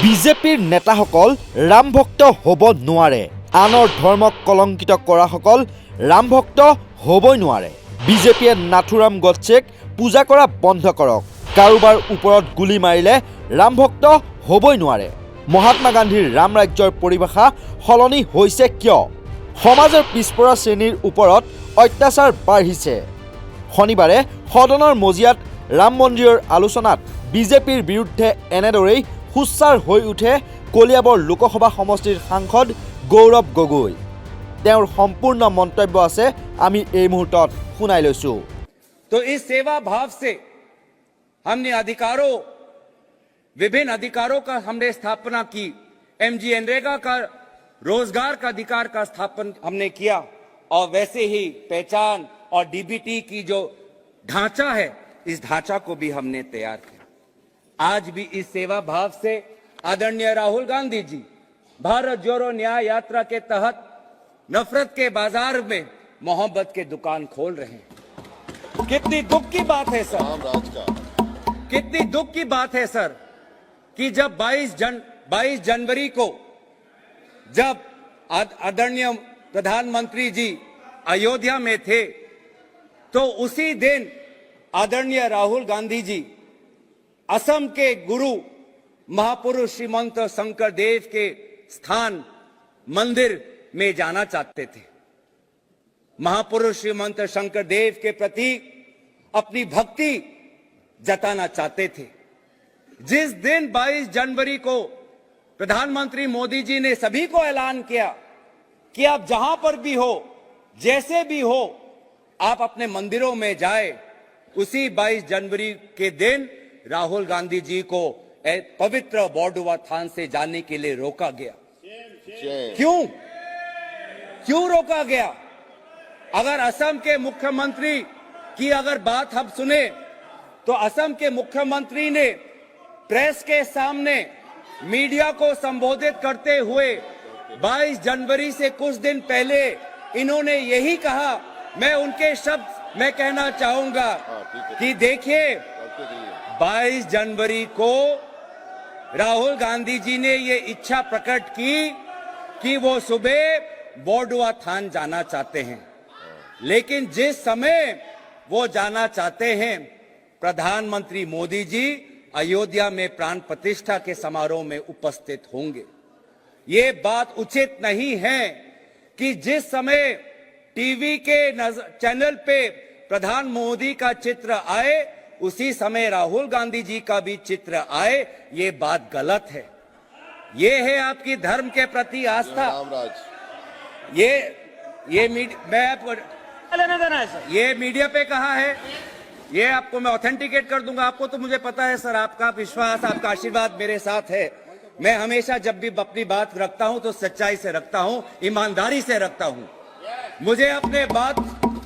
বিজেপিৰ নেতাসকল ৰাম ভক্ত হ'ব নোৱাৰে। আনৰ ধৰ্মক কলংকিত কৰাসকল ৰাম ভক্ত হ'বই নোৱাৰে। বিজেপিয়ে নাথুৰাম গডছেক পূজা কৰা বন্ধ কৰক। কাৰোবাৰ ওপৰত গুলি মাৰিলে ৰাম ভক্ত হ'বই নোৱাৰে। মহাত্মা গান্ধীৰ ৰাম ৰাজ্যৰ পৰিভাষা সলনি হৈছে কিয়? সমাজৰ পিছপৰা শ্ৰেণীৰ ওপৰত অত্যাচাৰ বাঢ়িছে। শনিবাৰে সদনৰ মজিয়াত ৰাম মন্দিৰৰ আলোচনাত বিজেপিৰ বিৰুদ্ধে এনেদৰেই হুচ্চাৰ হৈ উঠে কলিয়াবৰ লোকসভা সমষ্টিৰ সাংসদ গৌৰৱ গগৈ। তেওঁৰ সম্পূर्ण মন্তব্য আছে, আমি এই মুহূৰ্তত শুনাই লৈছো। तो इस सेवा भाव से हमने विभिन्न अधिकारों का हमने स्थापना की। एमजी एनरेगा का रोजगार का अधिकार का स्थापन हमने किया और वैसे ही पहचान और डीबीटी की जो ढांचा है, इस ढांचा को भी हमने तैयार किया। आज भी इस सेवा भाव से आदरणीय राहुल गांधी जी भारत जोड़ो न्याय यात्रा के तहत नफरत के बाजार में मोहब्बत के दुकान खोल रहे हैं। कितनी दुख की बात है सर, कितनी दुख की बात है सर कि जब 22 जनवरी को जब आदरणीय प्रधानमंत्री जी अयोध्या में थे, तो उसी दिन आदरणीय राहुल गांधी जी असम के गुरु महापुरुष श्रीमंत शंकर देव के स्थान मंदिर में जाना चाहते थे। महापुरुष श्रीमंत शंकर देव के प्रति अपनी भक्ति जताना चाहते थे। जिस दिन 22 जनवरी को प्रधानमंत्री मोदी जी ने सभी को ऐलान किया कि आप जहां पर भी हो, जैसे भी हो, आप अपने मंदिरों में जाए, उसी 22 जनवरी के दिन राहुल गांधी जी को पवित्र बॉर्डुआ थान से जाने के लिए रोका गया। क्यों रोका गया? अगर असम के मुख्यमंत्री की अगर बात हम सुने, तो असम के मुख्यमंत्री ने प्रेस के सामने मीडिया को संबोधित करते हुए 22 जनवरी से कुछ दिन पहले इन्होंने यही कहा। मैं उनके शब्द मैं कहना चाहूंगा कि देखिए, 22 जनवरी को राहुल गांधी जी ने ये इच्छा प्रकट की कि वो सुबह बॉर्डुआ थान जाना चाहते हैं, लेकिन जिस समय वो जाना चाहते हैं, प्रधानमंत्री मोदी जी अयोध्या में प्राण प्रतिष्ठा के समारोह में उपस्थित होंगे। ये बात उचित नहीं है कि जिस समय टीवी के चैनल पे प्रधान मोदी का चित्र आए, उसी समय राहुल गांधी जी का भी चित्र आए। ये बात गलत है। ये है आपकी धर्म के प्रति आस्था। मैं आपको लेना देना है सर, ये मीडिया पे कहा है, ये आपको मैं ऑथेंटिकेट कर दूंगा। आपको तो मुझे पता है सर, आपका विश्वास, आपका आशीर्वाद मेरे साथ है। मैं हमेशा जब भी अपनी बात रखता हूं तो सच्चाई से रखता हूं, ईमानदारी से रखता हूं। मुझे अपने बात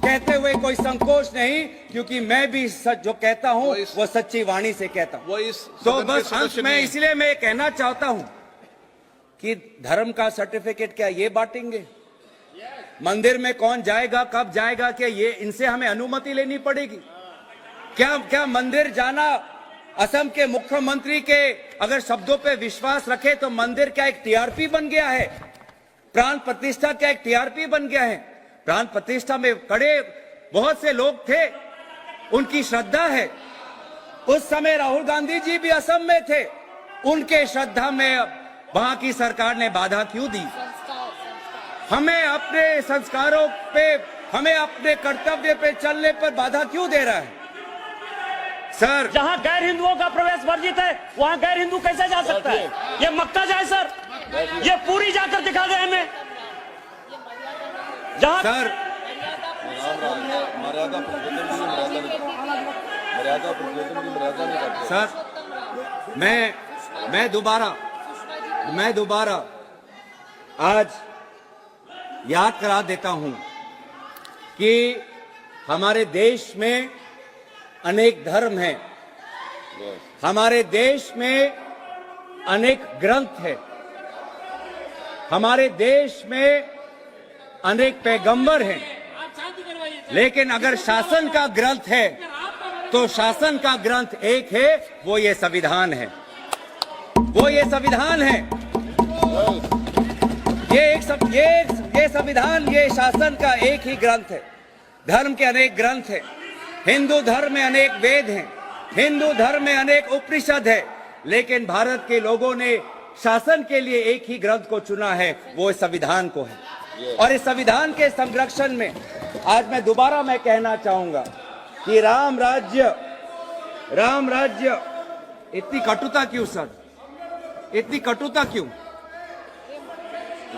कहते हुए कोई संकोच नहीं, क्योंकि मैं भी सच जो कहता हूं वो सच्ची वाणी से कहता हूं। तो बस अंत में इसलिए मैं कहना चाहता हूं कि धर्म का सर्टिफिकेट क्या ये बांटेंगे? मंदिर में कौन जाएगा, कब जाएगा, क्या ये इनसे हमें अनुमति लेनी पड़ेगी? क्या मंदिर जाना असम के मुख्यमंत्री के अगर शब्दों पे विश्वास रखे तो मंदिर क्या एक टीआरपी बन गया है? प्राण प्रतिष्ठा क्या एक टीआरपी बन गया है? प्राण प्रतिष्ठा में खड़े बहुत से लोग थे, उनकी श्रद्धा है। उस समय राहुल गांधी जी भी असम में थे, उनके श्रद्धा में वहां की सरकार ने बाधा क्यों दी? हमें अपने संस्कारों पे, हमें अपने कर्तव्य पे चलने पर बाधा क्यों दे रहा है सर? जहां गैर हिंदुओं का प्रवेश वर्जित है, वहां गैर हिंदू कैसे जा सकता है? ये मक्का जाए सर, ये पूरी जाकर दिखा दे हमें। जहां सर सर मैं दोबारा आज याद करा देता हूं कि हमारे देश में अनेक धर्म हैं, हमारे देश में अनेक ग्रंथ हैं, हमारे देश में अनेक पैगंबर हैं, लेकिन अगर शासन का ग्रंथ है तो शासन का ग्रंथ एक है, वो ये संविधान है। वो ये संविधान है। ये संविधान, ये शासन का एक ही ग्रंथ है। धर्म के अनेक ग्रंथ हैं। हिंदू धर्म में अनेक वेद हैं, हिंदू धर्म में अनेक उपनिषद है, लेकिन भारत के लोगों ने शासन के लिए एक ही ग्रंथ को चुना है, वो इस संविधान को है। और इस संविधान के संरक्षण में आज मैं दोबारा कहना चाहूंगा कि राम राज्य इतनी कटुता क्यों सर, इतनी कटुता क्यों?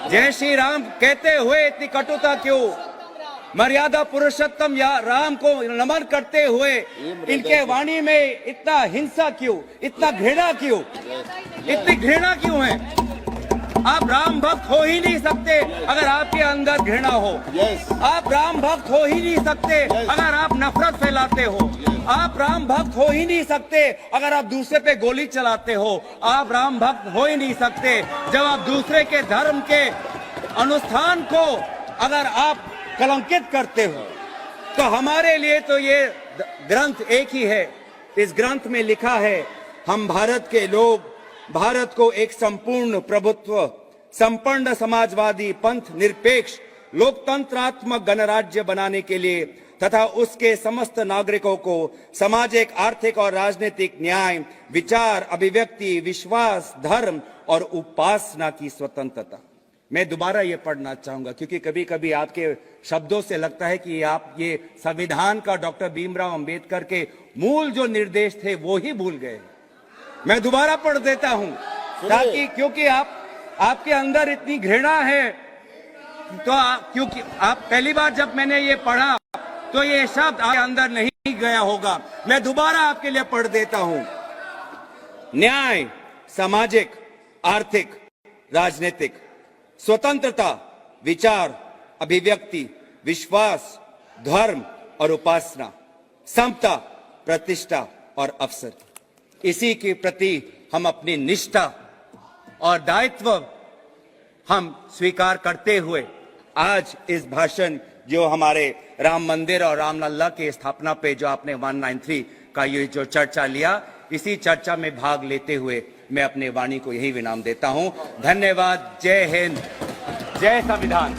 जय श्री राम कहते हुए इतनी कटुता क्यों? मर्यादा पुरुषोत्तम या राम को नमन करते हुए इनके वाणी में इतना हिंसा क्यों, इतना घृणा क्यों, इतनी घृणा क्यों है? आप राम भक्त हो ही नहीं सकते अगर आपके अंदर घृणा हो। आप राम भक्त हो ही नहीं सकते अगर आप नफरत फैलाते हो। आप राम भक्त हो ही नहीं सकते अगर आप दूसरे पे गोली चलाते हो। आप राम भक्त हो ही नहीं सकते जब आप दूसरे के धर्म के अनुष्ठान को अगर आप कलंकित करते हो। तो हमारे लिए तो ये ग्रंथ एक ही है। इस ग्रंथ में लिखा है, हम भारत के लोग भारत को एक संपूर्ण प्रभुत्व, संपन्न समाजवादी, पंथ निरपेक्ष, लोकतंत्रात्मक गणराज्य बनाने के लिए तथा उसके समस्त नागरिकों को सामाजिक, आर्थिक और राजनीतिक न्याय, विचार, अभिव्यक्ति, विश्वास, धर्म और उपासना की स्वतंत्रता। मैं दोबारा ये पढ़ना चाहूंगा क्योंकि कभी कभी आपके शब्दों से लगता है कि आप ये संविधान का डॉक्टर भीमराव अंबेडकर के मूल जो निर्देश थे वो ही भूल गए। मैं दोबारा पढ़ देता हूं ताकि, क्योंकि आपके अंदर इतनी घृणा है, तो क्योंकि आप पहली बार जब मैंने ये पढ़ा तो ये शब्द आपके अंदर नहीं गया होगा। मैं दोबारा आपके लिए पढ़ देता हूं। न्याय, सामाजिक, आर्थिक, राजनीतिक, स्वतंत्रता, विचार, अभिव्यक्ति, विश्वास, धर्म और उपासना, समता, प्रतिष्ठा और अवसर। इसी के प्रति हम अपनी निष्ठा और दायित्व हम स्वीकार करते हुए आज इस भाषण जो हमारे राम मंदिर और रामलला के स्थापना पे जो आपने 193 का ये जो चर्चा लिया, इसी चर्चा में भाग लेते हुए मैं अपने वाणी को यही विराम देता हूं। धन्यवाद। जय हिंद, जय संविधान।